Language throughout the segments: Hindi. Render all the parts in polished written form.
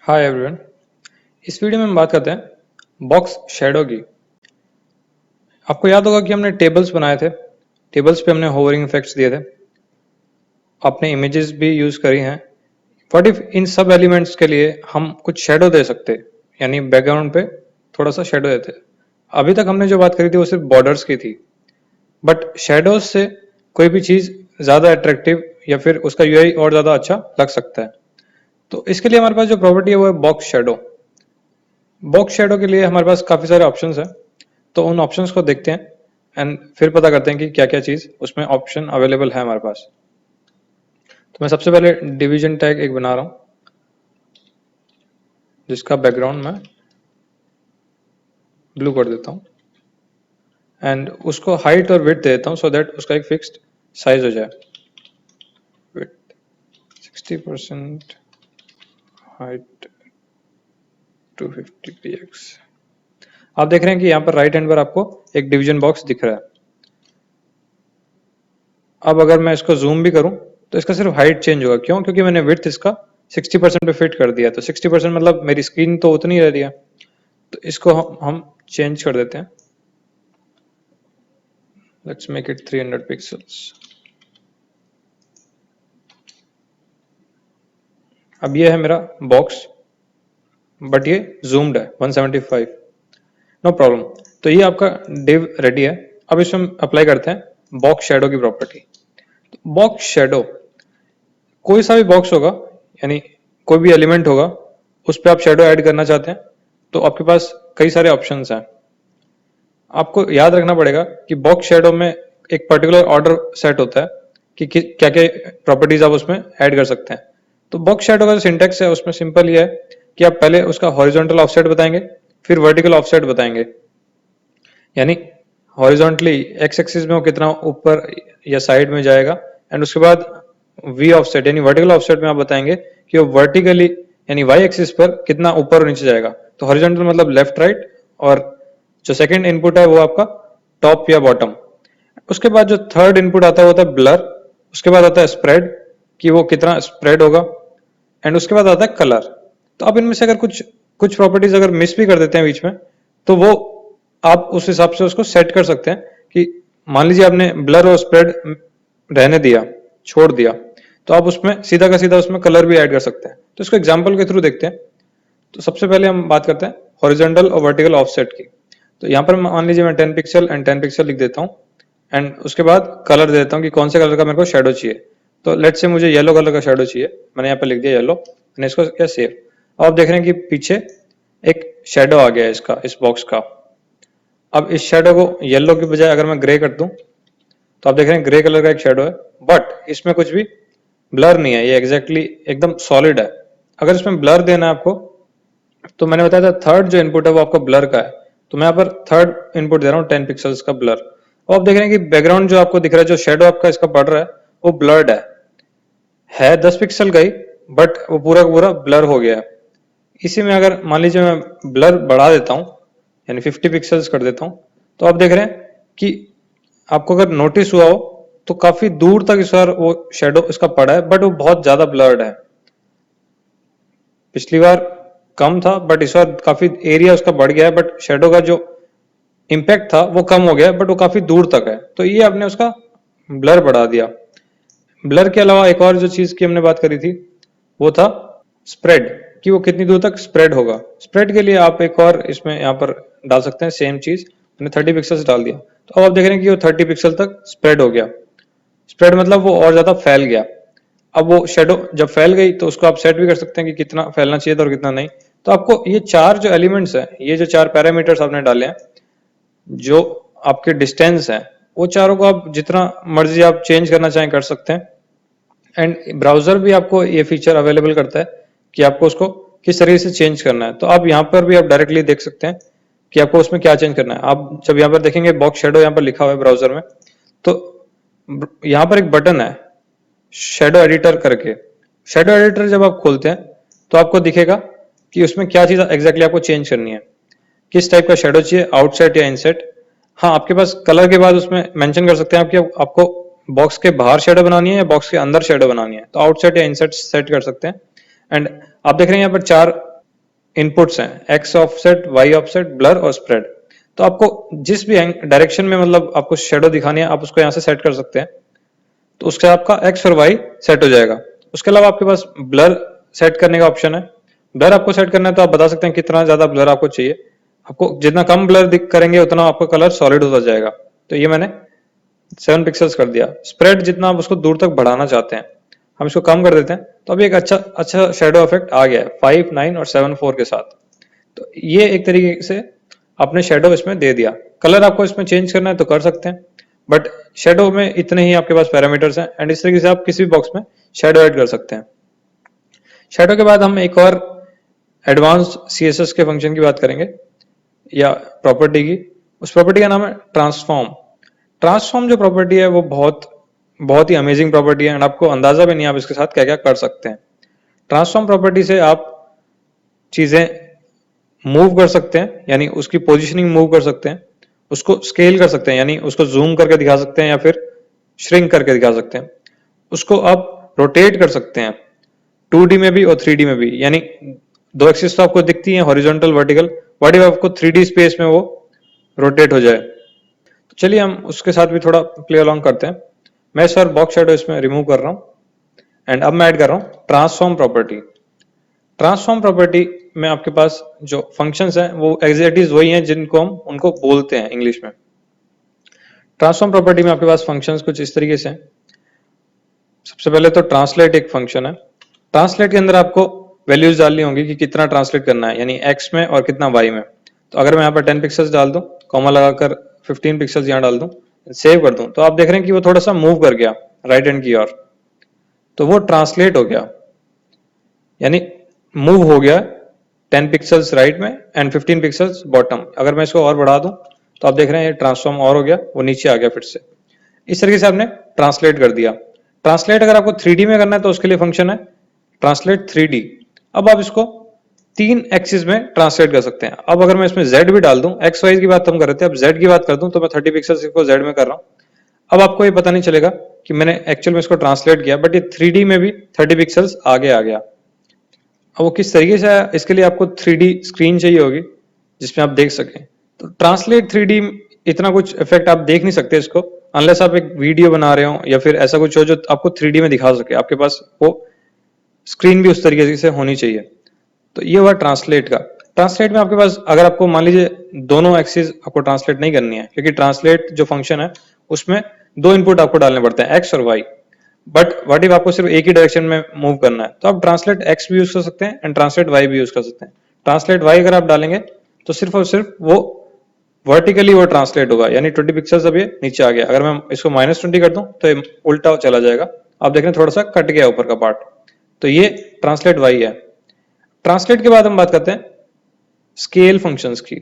Hi everyone. इस वीडियो में हम बात करते हैं बॉक्स शेडो की। आपको याद होगा कि हमने टेबल्स बनाए थे, टेबल्स पे हमने होवरिंग इफेक्ट्स दिए थे, आपने इमेजेस भी यूज करी हैं। व्हाट इफ इन सब एलिमेंट्स के लिए हम कुछ शेडो दे सकते, यानी बैकग्राउंड पे थोड़ा सा शेडो देते। अभी तक हमने जो बात करी थी वो सिर्फ बॉर्डर्स की थी, बट शेडोज से कोई भी चीज ज्यादा अट्रैक्टिव या फिर उसका यूआई और ज्यादा अच्छा लग सकता है। तो इसके लिए हमारे पास जो प्रॉपर्टी है वो है बॉक्स शेडो। बॉक्स शेडो के लिए हमारे पास काफी सारे ऑप्शंस हैं, तो उन ऑप्शंस को देखते हैं एंड फिर पता करते हैं कि क्या क्या चीज उसमें ऑप्शन अवेलेबल है हमारे पास। तो मैं सबसे पहले डिवीजन टैग एक बना रहा हूं, जिसका बैकग्राउंड मैं ब्लू कर देता हूं एंड उसको हाइट और विड्थ दे देता हूं सो दैट उसका एक फिक्स्ड साइज हो जाए। Width 60%, height 250px। आप देख रहे हैं कि यहाँ पर राइट हैंड पर आपको एक डिवीजन बॉक्स दिख रहा है। अब अगर मैं इसको जूम भी करूं तो इसका सिर्फ हाइट चेंज होगा। क्यों? क्योंकि मैंने विड्थ इसका 60% पे फिट कर दिया। तो 60% मतलब मेरी स्क्रीन तो उतनी रह रही है, तो इसको हम चेंज कर देते हैं। Let's make it 300 pixels. अब ये है मेरा बॉक्स, बट ये जूम्ड है 175। No problem. तो ये आपका डिव रेडी है। अब इसमें हम अप्लाई करते हैं बॉक्स शेडो की प्रॉपर्टी। बॉक्स शेडो, कोई सा भी बॉक्स होगा, यानी कोई भी एलिमेंट होगा, उस पर आप शेडो ऐड करना चाहते हैं तो आपके पास कई सारे ऑप्शंस हैं। आपको याद रखना पड़ेगा कि बॉक्स शेडो में एक पर्टिकुलर ऑर्डर सेट होता है कि क्या क्या प्रॉपर्टीज आप उसमें ऐड कर सकते हैं। तो बॉक्स शेडो का जो सिंटेक्स है उसमें सिंपल ये है कि आप पहले उसका हॉरिजॉन्टल ऑफसेट बताएंगे, फिर वर्टिकल ऑफसेट बताएंगे, यानी हॉरिजॉन्टली एक्स एक्सिस में वो कितना ऊपर या साइड में जाएगा, एंड उसके बाद वी ऑफसेट यानी वर्टिकल ऑफसेट में आप बताएंगे कि वो वर्टिकली यानी वाई एक्सिस पर कितना ऊपर और नीचे जाएगा। तो हॉरिजॉन्टल मतलब लेफ्ट राइट, और जो सेकंड इनपुट है वो आपका टॉप या बॉटम। उसके बाद जो थर्ड इनपुट आता है वो होता है ब्लर। उसके बाद आता है स्प्रेड, कि वो कितना स्प्रेड होगा, एंड उसके बाद आता है कलर। तो आप इनमें से अगर कुछ कुछ प्रॉपर्टीज अगर मिस भी कर देते हैं बीच में, तो वो आप उस हिसाब से उसको सेट कर सकते हैं कि मान लीजिए आपने ब्लर और स्प्रेड रहने दिया, छोड़ दिया, तो आप उसमें सीधा का सीधा उसमें कलर भी ऐड कर सकते हैं। तो इसको एग्जाम्पल के थ्रू देखते हैं। तो सबसे पहले हम बात करते हैं हॉरिजॉन्टल और वर्टिकल ऑफसेट की। तो यहाँ पर मान लीजिए मैं 10 पिक्सल एंड 10 पिक्सल लिख देता हूँ, एंड उसके बाद कलर दे देता हूँ कि कौन से कलर का मेरे को शेडो चाहिए। तो लेट से मुझे येलो कलर का शेडो चाहिए, मैंने यहाँ पर लिख दिया येलो, मैंने इसको किया सेव। अब आप देख रहे हैं कि पीछे एक शेडो आ गया है इसका, इस बॉक्स का। अब इस शेडो को येलो की बजाय अगर मैं ग्रे कर दूं तो आप देख रहे हैं ग्रे कलर का एक शेडो है, बट इसमें कुछ भी ब्लर नहीं है, ये एग्जैक्टली एकदम सॉलिड है। अगर इसमें ब्लर देना है आपको, तो मैंने बताया था थर्ड जो इनपुट है वो आपका ब्लर का है, तो मैं यहाँ पर थर्ड इनपुट दे रहा हूँ 10 पिक्सल्स का ब्लर। और आप देख रहे हैं कि बैकग्राउंड जो आपको दिख रहा है, जो शेडो आपका इसका पड़ रहा है, वो ब्लर्ड है 10 पिक्सल का ही, बट वो पूरा का पूरा ब्लर हो गया है। इसी में अगर मान लीजिए मैं ब्लर बढ़ा देता हूँ, यानी 50 पिक्सल्स कर देता हूँ, तो आप देख रहे हैं कि आपको अगर नोटिस हुआ हो तो काफी दूर तक इस बार वो शेडो इसका पड़ा है, बट वो बहुत ज्यादा ब्लर्ड है। पिछली बार कम था, बट इस बार काफी एरिया उसका बढ़ गया है, बट शेडो का जो इम्पैक्ट था वो कम हो गया है, बट वो काफी दूर तक है। तो ये आपने उसका ब्लर बढ़ा दिया। ब्लर के अलावा एक और जो चीज की हमने बात करी थी वो था स्प्रेड, कि वो कितनी दूर तक स्प्रेड होगा। स्प्रेड के लिए आप एक और इसमें यहाँ पर डाल सकते हैं सेम चीज, मैंने 30 पिक्सल्स डाल दिया। तो अब आप देख रहे हैं कि वो 30 पिक्सल तक स्प्रेड हो गया। स्प्रेड मतलब वो और ज्यादा फैल गया। अब वो शेडो जब फैल गई तो उसको आप सेट भी कर सकते हैं कि कितना फैलना चाहिए था और कितना नहीं। तो आपको ये चार जो एलिमेंट्स हैं, ये जो चार पैरामीटर्स आपने डाले हैं, जो आपके डिस्टेंस हैं, वो चारों को आप जितना मर्जी आप चेंज करना चाहें कर सकते हैं। एंड ब्राउजर भी आपको ये फीचर अवेलेबल करता है कि आपको उसको किस तरीके से चेंज करना है। तो आप यहाँ पर भी आप डायरेक्टली देख सकते हैं कि आपको उसमें क्या चेंज करना है। आप जब यहाँ पर देखेंगे बॉक्स शेडो यहाँ पर लिखा हुआ है ब्राउजर में, तो यहाँ पर एक बटन है शेडो एडिटर करके। शेडो एडिटर जब आप खोलते हैं तो आपको दिखेगा कि उसमें क्या चीज एग्जैक्टली आपको चेंज करनी है, किस टाइप का शेडो चाहिए, आउटसेट या इनसेट। हाँ, आपके पास कलर के बाद उसमें मेंशन कर सकते हैं आपके आपको बॉक्स के बाहर शेडो बनानी है या बॉक्स के अंदर शेडो बनानी है, तो आउटसेट या इनसेट सेट कर सकते हैं। एंड आप देख रहे हैं यहाँ पर चार इनपुट्स हैं, X offset, Y offset, blur और स्प्रेड। तो आपको जिस भी डायरेक्शन में मतलब आपको शेडो दिखानी है, आप उसको यहाँ से सेट कर सकते हैं। तो उसके आपका एक्स और वाई सेट हो जाएगा। उसके अलावा आपके पास ब्लर सेट करने का ऑप्शन है। ब्लर आपको सेट करना है तो आप बता सकते हैं कितना ज्यादा ब्लर आपको चाहिए। आपको जितना कम ब्लर करेंगे उतना आपका कलर सॉलिड होता जाएगा। तो ये मैंने 7 पिक्सल्स कर दिया। स्प्रेड जितना आप उसको दूर तक बढ़ाना चाहते हैं हम इसको कम कर देते हैं। तो अभी एक अच्छा शेडो इफेक्ट आ गया है 5, 9 और 7, 4 के साथ। तो ये एक तरीके से आपने शेडो इसमें दे दिया। कलर आपको इसमें चेंज करना है तो कर सकते हैं, बट शेडो में इतने ही आपके पास पैरामीटर्स हैं। एंड इस तरीके से आप किसी भी बॉक्स में शेडो ऐड कर सकते हैं। शेडो के बाद हम एक और एडवांस सीएसएस के फंक्शन की बात करेंगे या प्रॉपर्टी की। उस प्रॉपर्टी का नाम है ट्रांसफॉर्म। ट्रांसफॉर्म जो प्रॉपर्टी है वो बहुत ही अमेजिंग प्रॉपर्टी है एंड आपको अंदाजा भी नहीं आप इसके साथ क्या क्या कर सकते हैं। ट्रांसफॉर्म प्रॉपर्टी से आप चीजें मूव कर सकते हैं, यानी उसकी पोजीशनिंग मूव कर सकते हैं, उसको स्केल कर सकते हैं, यानी उसको जूम करके दिखा सकते हैं या फिर श्रिंक करके दिखा सकते हैं। उसको आप रोटेट कर सकते हैं 2D में भी और 3D में भी, यानी दो एक्सिस तो आपको दिखती है हॉरिजॉन्टल वर्टिकल, बट आपको 3D स्पेस में वो रोटेट हो जाए। तो चलिए हम उसके साथ भी थोड़ा प्ले अलोंग करते हैं। मैं सर बॉक्स शेडो इसमें रिमूव कर रहा हूँ एंड अब मैं ऐड कर रहा हूँ ट्रांसफॉर्म प्रॉपर्टी। ट्रांसफॉर्म प्रॉपर्टी में आपके पास जो फंक्शंस हैं वो एग्जैक्टली वही हैं जिनको हम उनको बोलते हैं इंग्लिश में। ट्रांसफॉर्म प्रॉपर्टी में आपके पास फंक्शंस कुछ इस तरीके से हैं। सबसे पहले तो ट्रांसलेट एक फंक्शन है। ट्रांसलेट के अंदर आपको वैल्यूज डालनी होंगी कि कितना ट्रांसलेट करना है, यानी एक्स में और कितना वाई में। तो अगर मैं यहाँ पर 10 पिक्सल्स डाल दूं, कॉमा लगाकर 15 पिक्सल्स यहाँ डाल दूं, सेव कर दूं, तो आप देख रहे हैं कि वो थोड़ा सा मूव कर गया राइट हैंड की ओर। तो वो ट्रांसलेट हो गया, यानी मूव हो गया 10 पिक्सल्स राइट में एंड 15 पिक्सल्स बॉटम। अगर मैं इसको और बढ़ा दूं तो आप देख रहे हैं ये ट्रांसफॉर्म और हो गया, वो नीचे आ गया फिर से। इस तरीके से आपने ट्रांसलेट कर दिया। ट्रांसलेट अगर आपको 3D में करना है तो उसके लिए फंक्शन है ट्रांसलेट 3D। अब आप इसको 3 एक्सिस में ट्रांसलेट कर सकते हैं। अब अगर मैं इसमें Z भी डाल दूं, एक्स वाई की बात तो हम कर रहे थे, अब Z की बात कर दूं तो मैं 30 पिक्सल्स को Z में कर रहा हूं। अब आपको ये पता नहीं चलेगा कि मैंने एक्चुअल में इसको ट्रांसलेट किया, बट ये 3D में भी 30 पिक्सल्स आगे आ गया। अब वो किस तरीके से आया, इसके लिए आपको 3D स्क्रीन चाहिए होगी जिसमें आप देख सकें। तो ट्रांसलेट 3D इतना कुछ इफेक्ट आप देख नहीं सकते इसको, अनलेस आप एक वीडियो बना रहे हो या फिर ऐसा कुछ हो जो आपको 3D में दिखा सके। आपके पास वो स्क्रीन भी उस तरीके से होनी चाहिए। तो ये हुआ ट्रांसलेट का। ट्रांसलेट में आपके पास अगर आपको मान लीजिए दोनों एक्सिस आपको ट्रांसलेट नहीं करनी है, क्योंकि ट्रांसलेट जो फंक्शन है उसमें 2 इनपुट आपको डालने पड़ते हैं, एक्स और वाई। बट व्हाट इफ आपको सिर्फ एक ही डायरेक्शन में मूव करना है, तो आप ट्रांसलेट एक्स भी यूज कर सकते हैं एंड ट्रांसलेट वाई भी यूज कर सकते हैं। ट्रांसलेट वाई अगर आप डालेंगे तो सिर्फ और सिर्फ वो वर्टिकली वो ट्रांसलेट होगा, यानी 20 पिक्सल्स अब ये नीचे आ गया। अगर मैं इसको -20 कर दूं तो ये उल्टा चला जाएगा। आप देख रहे हैं थोड़ा सा कट गया ऊपर का पार्ट। तो ये ट्रांसलेट वाई है। ट्रांसलेट के बाद हम बात करते हैं स्केल फंक्शंस की।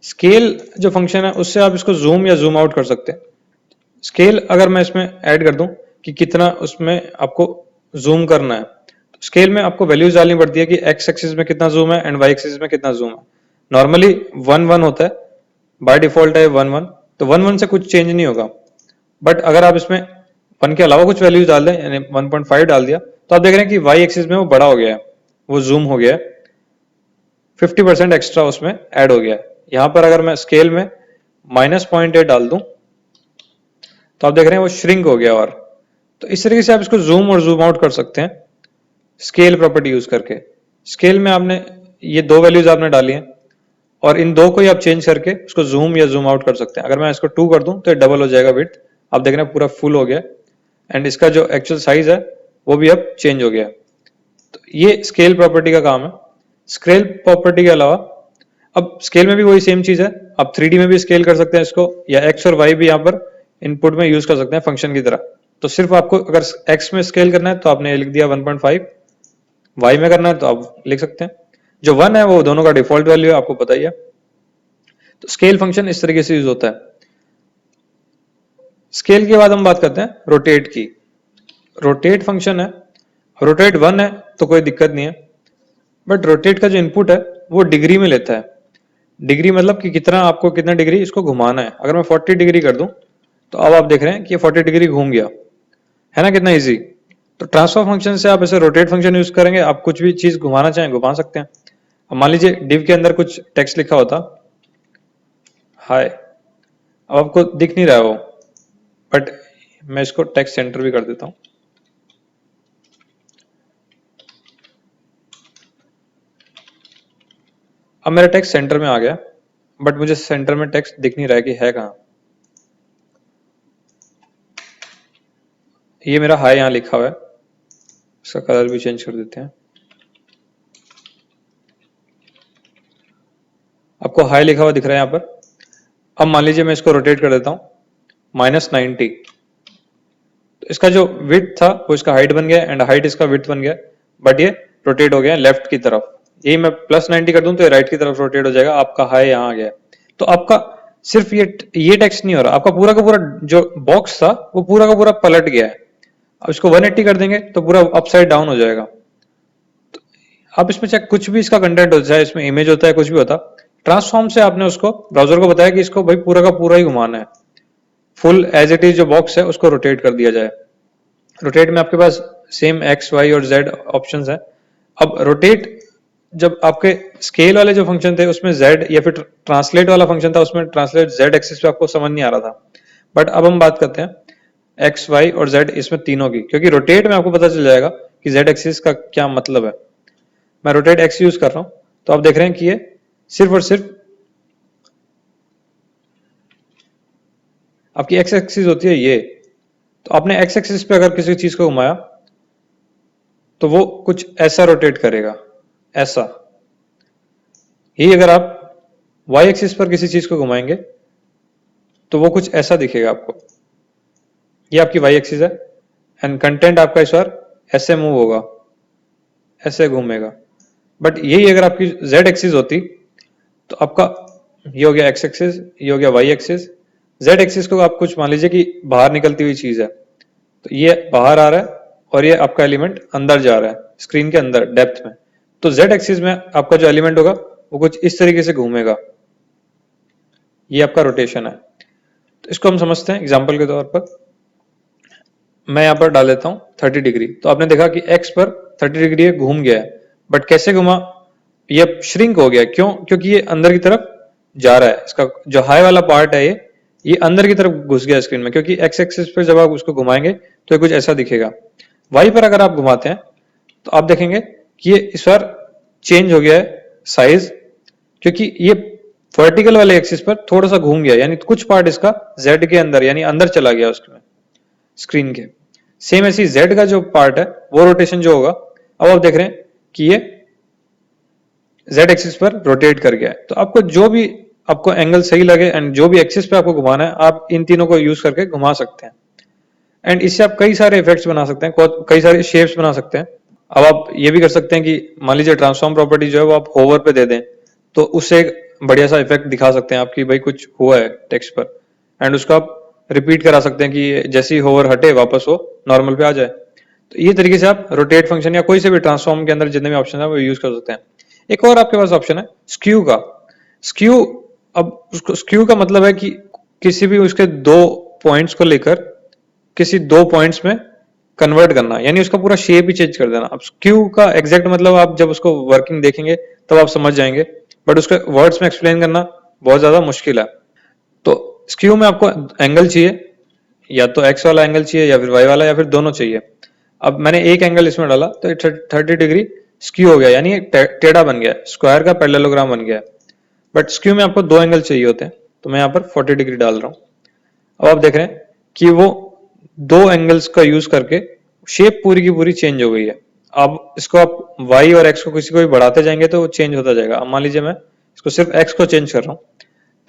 स्केल जो फंक्शन है उससे आप इसको जूम या जूम आउट कर सकते हैं। स्केल अगर मैं इसमें ऐड कर दूं कि कितना उसमें आपको जूम करना है, तो स्केल में आपको वैल्यूज डालनी पड़ती है कि एक्स एक्सिस में कितना जूम है एंड वाई एक्सिस में कितना जूम है। नॉर्मली 1 1 होता है, बाय डिफॉल्ट है 1 1, तो 1 1 से कुछ चेंज नहीं होगा। बट अगर आप इसमें 1 के अलावा कुछ वैल्यूज डाल दें, यानी 1.5 डाल दिया, तो आप देख रहे हैं कि वाई एक्सिस में वो बड़ा हो गया है, वो जूम हो गया है, 50% एक्स्ट्रा उसमें ऐड हो गया है। यहां पर अगर मैं स्केल में -0.8 डाल दूं तो आप देख रहे हैं वो श्रिंक हो गया। और तो इस तरीके से आप इसको जूम और जूम आउट कर सकते हैं स्केल प्रॉपर्टी यूज करके। स्केल में आपने ये 2 वैल्यूज आपने डाली हैं और इन 2 को ही आप चेंज करके उसको जूम या जूम आउट कर सकते हैं। अगर मैं इसको 2 कर दूं तो ये डबल हो जाएगा विड्थ। आप देख रहे हैं पूरा फुल हो गया एंड इसका जो एक्चुअल साइज है वो भी अब चेंज हो गया। तो ये स्केल प्रॉपर्टी का काम है। स्केल प्रॉपर्टी के अलावा अब स्केल में भी वही सेम चीज है, आप 3D में भी स्केल कर सकते हैं इसको, या एक्स और वाई भी यहाँ पर इनपुट में यूज कर सकते हैं फंक्शन की तरह। तो सिर्फ आपको अगर एक्स में स्केल करना है तो आपने लिख दिया 1.5, वाई में करना है तो आप लिख सकते हैं जो 1 है वो दोनों का डिफॉल्ट वैल्यू है, आपको पता ही है। तो स्केल फंक्शन इस तरीके से यूज होता है। स्केल के बाद हम बात करते हैं रोटेट की। रोटेट फंक्शन है, रोटेट 1 है तो कोई दिक्कत नहीं है, बट रोटेट का जो इनपुट है वो डिग्री में लेता है। डिग्री मतलब कि कितना आपको कितना डिग्री इसको घुमाना है। अगर मैं 40 डिग्री कर दूं तो अब आप देख रहे हैं कि 40 डिग्री घूम गया है ना, कितना इजी। तो ट्रांसफर फंक्शन से आप ऐसे रोटेट फंक्शन यूज करेंगे, आप कुछ भी चीज घुमाना चाहें घुमा सकते हैं। अब मान लीजिए div के अंदर कुछ टेक्स्ट लिखा होता, हाय, अब आपको दिख नहीं रहा है वो, बट मैं इसको टेक्स्ट सेंटर भी कर देता हूं। अब मेरा टेक्स्ट सेंटर में आ गया, बट मुझे सेंटर में टेक्स्ट दिख नहीं रहा है कि है कहां। ये मेरा हाई यहां लिखा हुआ है, इसका कलर भी चेंज कर देते हैं। आपको हाई लिखा हुआ दिख रहा है यहां पर। अब मान लीजिए मैं इसको रोटेट कर देता हूं -90, तो इसका जो विड्थ था वो इसका हाइट बन गया एंड हाइट इसका विड्थ बन गया, बट ये रोटेट हो गया लेफ्ट की तरफ। यही मैं +90 कर दूं तो ये राइट की तरफ रोटेट हो जाएगा, आपका हाई यहां आ गया। तो आपका सिर्फ ये टेक्स्ट नहीं हो रहा, आपका पूरा का पूरा जो बॉक्स था वो पूरा का पूरा पलट गया है। अब इसको 180 कर देंगे तो पूरा अपसाइड डाउन हो जाएगा। तो आप इसमें चाहे कुछ भी इसका कंटेंट हो, चाहे इसमें इमेज होता है कुछ भी होता, ट्रांसफॉर्म से आपने उसको ब्राउजर को बताया कि इसको भाई पूरा का पूरा ही घुमाना है, फुल एज इट इज जो बॉक्स है उसको रोटेट कर दिया जाए। रोटेट में आपके पास सेम एक्स वाई और जेड ऑप्शंस है। अब रोटेट जब आपके स्केल वाले जो फंक्शन थे उसमें जेड, या फिर ट्रांसलेट वाला फंक्शन था उसमें ट्रांसलेट जेड एक्सिस पे आपको समझ नहीं आ रहा था, बट अब हम बात करते हैं एक्स वाई और जेड इसमें तीनों की, क्योंकि रोटेट में आपको पता चल जाएगा कि जेड एक्सिस का क्या मतलब है। मैं रोटेट एक्स यूज कर रहा हूं, तो आप देख रहे हैं कि ये सिर्फ और सिर्फ आपकी एक्स एक्सिस होती है ये। तो आपने एक्स एक्सिस पे अगर किसी चीज को घुमाया तो वो कुछ ऐसा रोटेट करेगा, ऐसा। यही अगर आप वाई एक्सिस पर किसी चीज को घुमाएंगे तो वो कुछ ऐसा दिखेगा आपको। ये आपकी वाई एक्सिस है एंड कंटेंट आपका इस बार ऐसे मूव होगा, ऐसे घूमेगा। बट यही अगर आपकी जेड एक्सिस होती तो आपका ये हो गया एक्स एक्सिस, ये हो गया वाई एक्सिस। जेड एक्सिस को आप कुछ मान लीजिए कि बाहर निकलती हुई चीज है, तो ये बाहर आ रहा है और ये आपका एलिमेंट अंदर जा रहा है स्क्रीन के अंदर डेप्थ में। तो जेड एक्सिस में आपका जो एलिमेंट होगा वो कुछ इस तरीके से घूमेगा, ये आपका रोटेशन है। तो इसको हम समझते हैं एग्जांपल के तौर पर। मैं यहां पर डाल देता हूं 30 डिग्री, तो आपने देखा कि एक्स पर 30 डिग्री ये घूम गया है, बट कैसे घुमा, ये श्रिंक हो गया। क्यों? क्योंकि ये अंदर की तरफ जा रहा है, इसका जो हाई वाला पार्ट है ये अंदर की तरफ घुस गया स्क्रीन में, क्योंकि एक्स एक्सिस पर जब आप उसको घुमाएंगे तो ये कुछ ऐसा दिखेगा। वाई पर अगर आप घुमाते हैं तो आप देखेंगे कि ये इस बार चेंज हो गया है साइज, क्योंकि ये वर्टिकल वाले एक्सिस पर थोड़ा सा घूम गया, यानी कुछ पार्ट इसका जेड के अंदर यानी अंदर चला गया उसमें स्क्रीन के। सेम ऐसी जेड का जो पार्ट है वो रोटेशन जो होगा, अब आप देख रहे हैं कि ये जेड एक्सिस पर रोटेट कर गया है। तो आपको जो भी आपको एंगल सही लगे एंड जो भी एक्सिस पे आपको घुमाना है, आप इन तीनों को यूज करके घुमा सकते हैं। एंड इससे आप कई सारे इफेक्ट्स बना सकते हैं, कई सारे शेप्स बना सकते हैं। अब आप ये भी कर सकते हैं कि मान लीजिए ट्रांसफॉर्म प्रॉपर्टी जो है वो आप होवर पे दे दें, तो उससे एक बढ़िया सा इफेक्ट दिखा सकते हैं आपकी भाई कुछ हुआ है टेक्स्ट पर, एंड उसको आप रिपीट करा सकते हैं कि जैसे ही होवर हटे वापस वो नॉर्मल पे आ जाए। तो ये तरीके से आप रोटेट फंक्शन या कोई से भी ट्रांसफॉर्म के अंदर जितने भी ऑप्शन है वो यूज कर सकते हैं। एक और आपके पास ऑप्शन है स्क्यू का। स्क्यू, अब उसको स्क्यू का मतलब है कि किसी भी उसके दो पॉइंट्स को लेकर किसी दो पॉइंट्स में कन्वर्ट करना, यानी उसका पूरा शेप ही चेंज कर देना। अब स्क्यू का एग्जैक्ट मतलब आप जब उसको वर्किंग देखेंगे तब आप समझ जाएंगे, बट उसके वर्ड्स में एक्सप्लेन करना बहुत ज्यादा मुश्किल है। तो स्क्यू में आपको एंगल चाहिए, या तो एक्स वाला एंगल चाहिए या फिर वाई वाला, या फिर दोनों चाहिए। अब मैंने एक एंगल इसमें डाला तो 30 डिग्री स्क्यू हो गया, यानी टेढ़ा बन गया, स्क्वायर का पैरेललोग्राम बन गया। बट स्क्यू में आपको दो एंगल चाहिए होते हैं, तो मैं यहाँ पर 40 डिग्री डाल रहा हूँ। अब आप देख रहे हैं कि वो दो एंगल्स का यूज करके शेप पूरी की पूरी चेंज हो गई है। अब इसको आप y और x को किसी को भी बढ़ाते जाएंगे तो वो चेंज होता जाएगा। अब मान लीजिए मैं इसको सिर्फ x को चेंज कर रहा हूँ,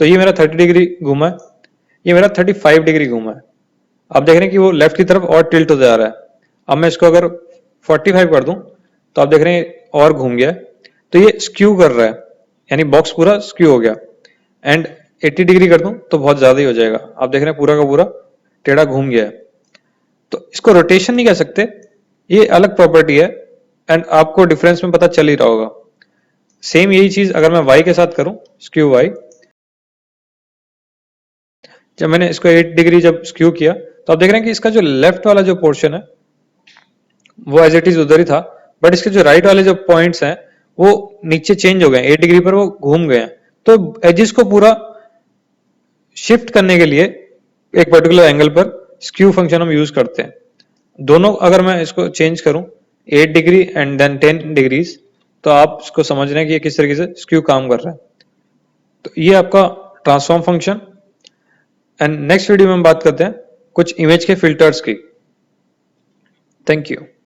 तो ये मेरा 30 डिग्री घूमा है, ये मेरा 35 डिग्री घूमा है। आप देख रहे हैं कि वो लेफ्ट की तरफ और टिल्ट होता जा रहा है। अब मैं इसको अगर 45 कर दूं तो आप देख रहे हैं और घूम गया है, तो ये स्क्यू कर रहा है, यानी बॉक्स पूरा स्क्यू हो गया। एंड 80 डिग्री कर दूं तो बहुत ज्यादा ही हो जाएगा, आप देख रहे हैं पूरा का पूरा टेढ़ा घूम गया है। तो इसको रोटेशन नहीं कह सकते, ये अलग प्रॉपर्टी है एंड आपको डिफरेंस में पता चल ही रहा होगा। सेम यही चीज अगर मैं y के साथ करूं, स्क्यू y, जब मैंने इसको 8 डिग्री जब स्क्यू किया तो आप देख रहे हैं कि इसका जो लेफ्ट वाला जो पोर्शन है वो एज इट इज उधर ही था, बट इसके जो राइट वाले जो पॉइंट्स हैं वो नीचे चेंज हो गए, 8 डिग्री पर वो घूम गए हैं। तो एजेस को पूरा शिफ्ट करने के लिए एक पर्टिकुलर एंगल पर स्क्यू फंक्शन हम यूज करते हैं। दोनों अगर मैं इसको चेंज करूं 8 डिग्री एंड देन 10 डिग्रीज, तो आप इसको समझ रहे हैं कि ये किस तरीके से स्क्यू काम कर रहा है। तो ये आपका transform function. And next video में हम बात करते हैं कुछ इमेज के फिल्टर्स की। Thank you.